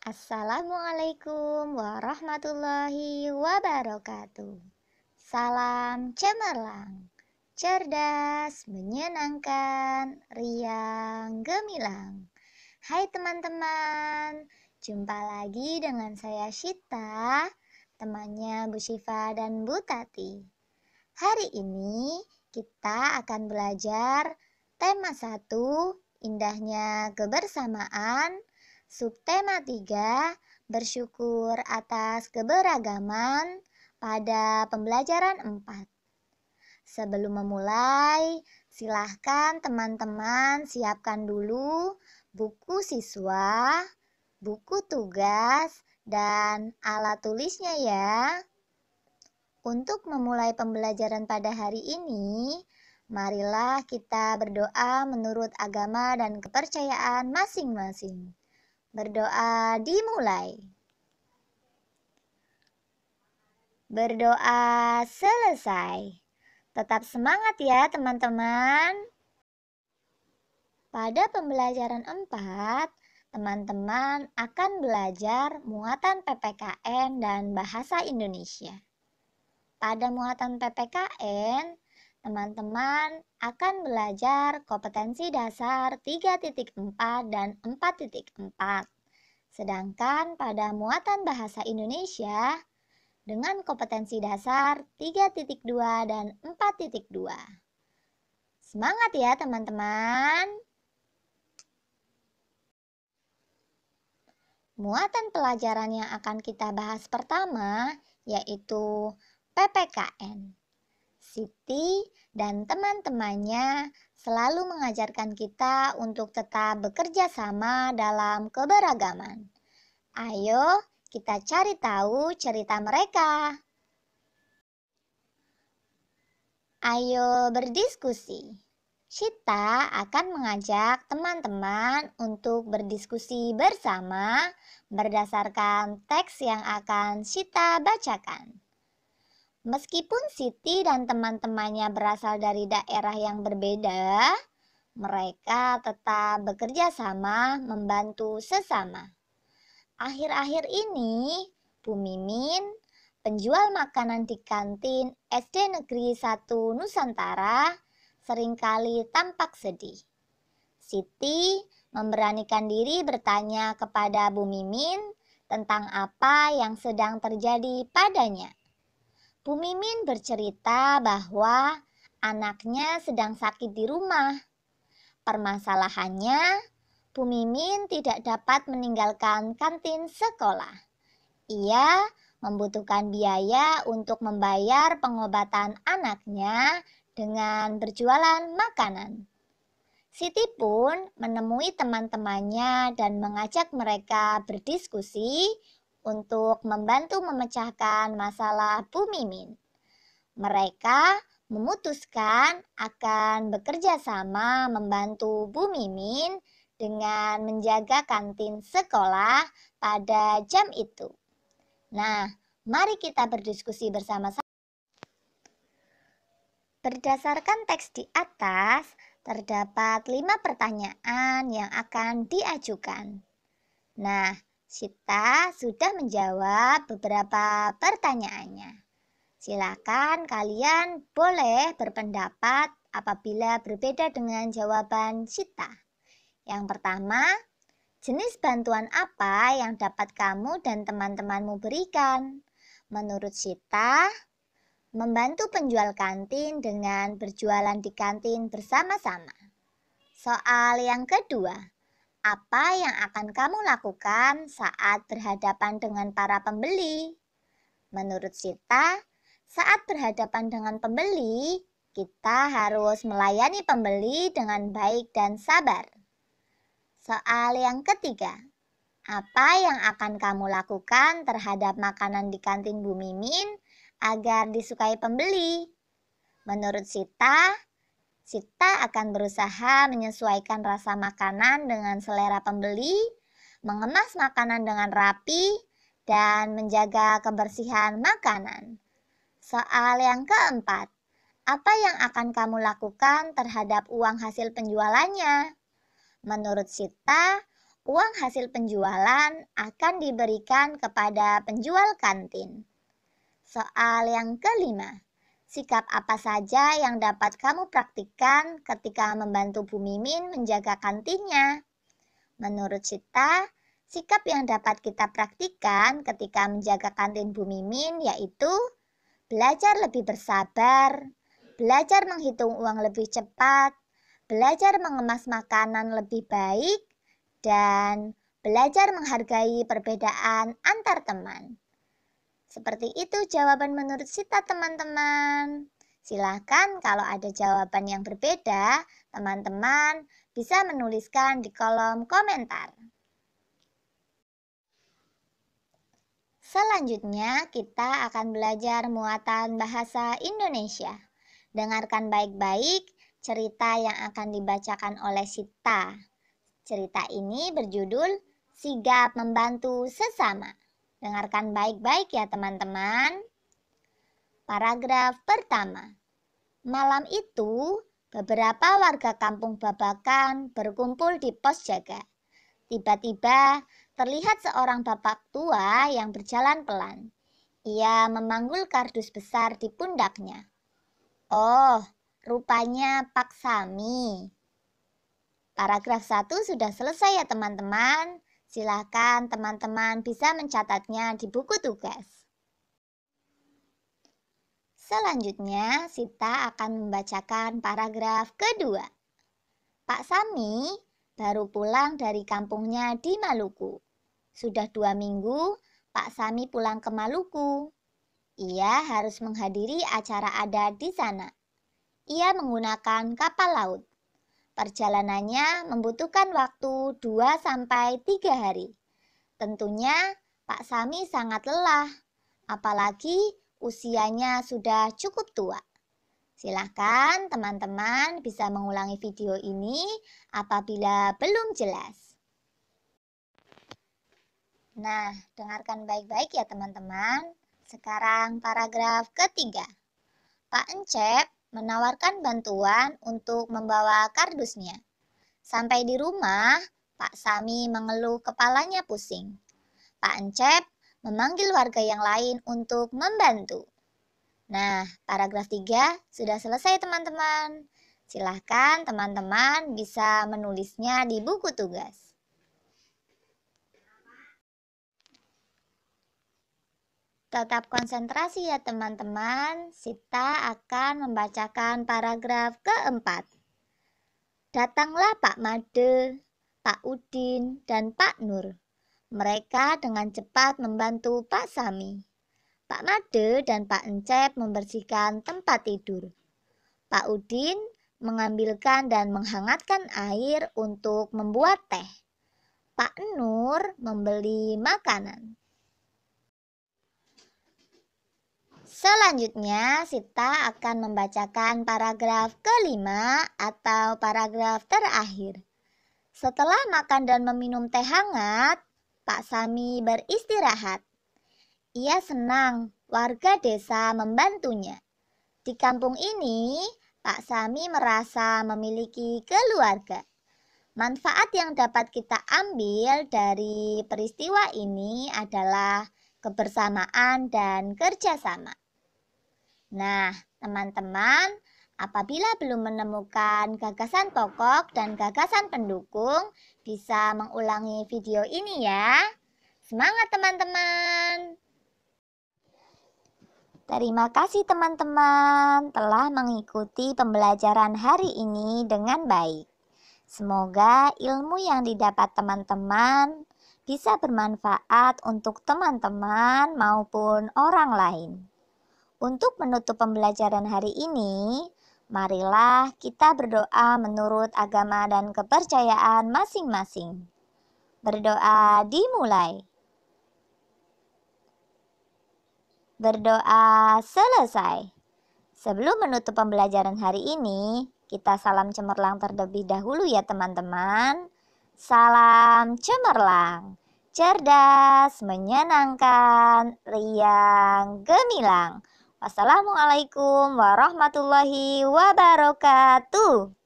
Assalamualaikum warahmatullahi wabarakatuh. Salam cemerlang, cerdas, menyenangkan, riang, gemilang. Hai teman-teman, jumpa lagi dengan saya Syita, temannya Bu Syifa dan Bu Tati. Hari ini kita akan belajar tema 1, indahnya kebersamaan. Subtema 3, bersyukur atas keberagaman pada pembelajaran 4. Sebelum memulai, silahkan teman-teman siapkan dulu buku siswa, buku tugas, dan alat tulisnya ya. Untuk memulai pembelajaran pada hari ini, marilah kita berdoa menurut agama dan kepercayaan masing-masing. Berdoa dimulai. Berdoa selesai. Tetap semangat ya teman-teman. Pada pembelajaran 4, teman-teman akan belajar muatan PPKN dan bahasa Indonesia. Pada muatan PPKN, teman-teman akan belajar kompetensi dasar 3.4 dan 4.4. Sedangkan pada muatan bahasa Indonesia dengan kompetensi dasar 3.2 dan 4.2. Semangat ya teman-teman. Muatan pelajaran yang akan kita bahas pertama yaitu PPKN. Siti dan teman-temannya selalu mengajarkan kita untuk tetap bekerja sama dalam keberagaman. Ayo kita cari tahu cerita mereka. Ayo berdiskusi. Syita akan mengajak teman-teman untuk berdiskusi bersama berdasarkan teks yang akan Syita bacakan. Meskipun Siti dan teman-temannya berasal dari daerah yang berbeda, mereka tetap bekerja sama membantu sesama. Akhir-akhir ini, Bu Mimin, penjual makanan di kantin SD Negeri 1 Nusantara, seringkali tampak sedih. Siti memberanikan diri bertanya kepada Bu Mimin tentang apa yang sedang terjadi padanya. Bu Mimin bercerita bahwa anaknya sedang sakit di rumah. Permasalahannya, Bu Mimin tidak dapat meninggalkan kantin sekolah. Ia membutuhkan biaya untuk membayar pengobatan anaknya dengan berjualan makanan. Siti pun menemui teman-temannya dan mengajak mereka berdiskusi untuk membantu memecahkan masalah Bu Mimin. Mereka memutuskan akan bekerja sama membantu Bu Mimin dengan menjaga kantin sekolah pada jam itu. Nah, mari kita berdiskusi bersama-sama. Berdasarkan teks di atas, terdapat 5 pertanyaan yang akan diajukan. Nah, Syita sudah menjawab beberapa pertanyaannya. Silakan kalian boleh berpendapat apabila berbeda dengan jawaban Syita. Yang pertama, jenis bantuan apa yang dapat kamu dan teman-temanmu berikan? Menurut Syita, membantu penjual kantin dengan berjualan di kantin bersama-sama. Soal yang kedua, apa yang akan kamu lakukan saat berhadapan dengan para pembeli? Menurut Syita, saat berhadapan dengan pembeli, kita harus melayani pembeli dengan baik dan sabar. Soal yang ketiga, apa yang akan kamu lakukan terhadap makanan di kantin Bu Mimin agar disukai pembeli? Menurut Syita, Syita akan berusaha menyesuaikan rasa makanan dengan selera pembeli, mengemas makanan dengan rapi, dan menjaga kebersihan makanan. Soal yang keempat, apa yang akan kamu lakukan terhadap uang hasil penjualannya? Menurut Syita, Uang hasil penjualan akan diberikan kepada penjual kantin. Soal yang kelima, sikap apa saja yang dapat kamu praktikkan ketika membantu Bu Mimin menjaga kantinnya? Menurut Sita, sikap yang dapat kita praktikkan ketika menjaga kantin Bu Mimin yaitu belajar lebih bersabar, belajar menghitung uang lebih cepat, belajar mengemas makanan lebih baik, dan belajar menghargai perbedaan antar teman. Seperti itu jawaban menurut Sita, teman-teman. Silahkan kalau ada jawaban yang berbeda, teman-teman bisa menuliskan di kolom komentar. Selanjutnya, kita akan belajar muatan bahasa Indonesia. Dengarkan baik-baik cerita yang akan dibacakan oleh Sita. Cerita ini berjudul Sigap Membantu Sesama. Dengarkan baik-baik ya teman-teman. Paragraf pertama. Malam itu, beberapa warga kampung Babakan berkumpul di pos jaga. Tiba-tiba, terlihat seorang bapak tua yang berjalan pelan. Ia memanggul kardus besar di pundaknya. Oh, rupanya Pak Sami. Paragraf 1 sudah selesai ya teman-teman. Silakan teman-teman bisa mencatatnya di buku tugas. Selanjutnya, Sita akan membacakan paragraf kedua. Pak Sami baru pulang dari kampungnya di Maluku. Sudah 2 minggu Pak Sami pulang ke Maluku. Ia harus menghadiri acara adat di sana. Ia menggunakan kapal laut. Perjalanannya membutuhkan waktu 2-3 hari. Tentunya Pak Sami sangat lelah, apalagi usianya sudah cukup tua. Silahkan teman-teman bisa mengulangi video ini apabila belum jelas. Nah, dengarkan baik-baik ya teman-teman. Sekarang paragraf ketiga. Pak Encep menawarkan bantuan untuk membawa kardusnya. Sampai di rumah, Pak Sami mengeluh kepalanya pusing. Pak Encep memanggil warga yang lain untuk membantu. Nah, paragraf 3 sudah selesai teman-teman. Silahkan teman-teman bisa menulisnya di buku tugas. Tetap konsentrasi ya teman-teman. Sita akan membacakan paragraf keempat. Datanglah Pak Made, Pak Udin, dan Pak Nur. Mereka dengan cepat membantu Pak Sami. Pak Made dan Pak Encep membersihkan tempat tidur. Pak Udin mengambilkan dan menghangatkan air untuk membuat teh. Pak Nur membeli makanan. Selanjutnya, Sita akan membacakan paragraf kelima atau paragraf terakhir. Setelah makan dan meminum teh hangat, Pak Sami beristirahat. Ia senang warga desa membantunya. Di kampung ini, Pak Sami merasa memiliki keluarga. Manfaat yang dapat kita ambil dari peristiwa ini adalah kebersamaan dan kerjasama. Nah, teman-teman, apabila belum menemukan gagasan pokok dan gagasan pendukung, bisa mengulangi video ini ya. Semangat teman-teman! Terima kasih teman-teman telah mengikuti pembelajaran hari ini dengan baik. Semoga ilmu yang didapat teman-teman bisa bermanfaat untuk teman-teman maupun orang lain. Untuk menutup pembelajaran hari ini, marilah kita berdoa menurut agama dan kepercayaan masing-masing. Berdoa dimulai. Berdoa selesai. Sebelum menutup pembelajaran hari ini, kita salam cemerlang terlebih dahulu ya teman-teman. Salam cemerlang, cerdas, menyenangkan, riang, gemilang. Wassalamualaikum warahmatullahi wabarakatuh.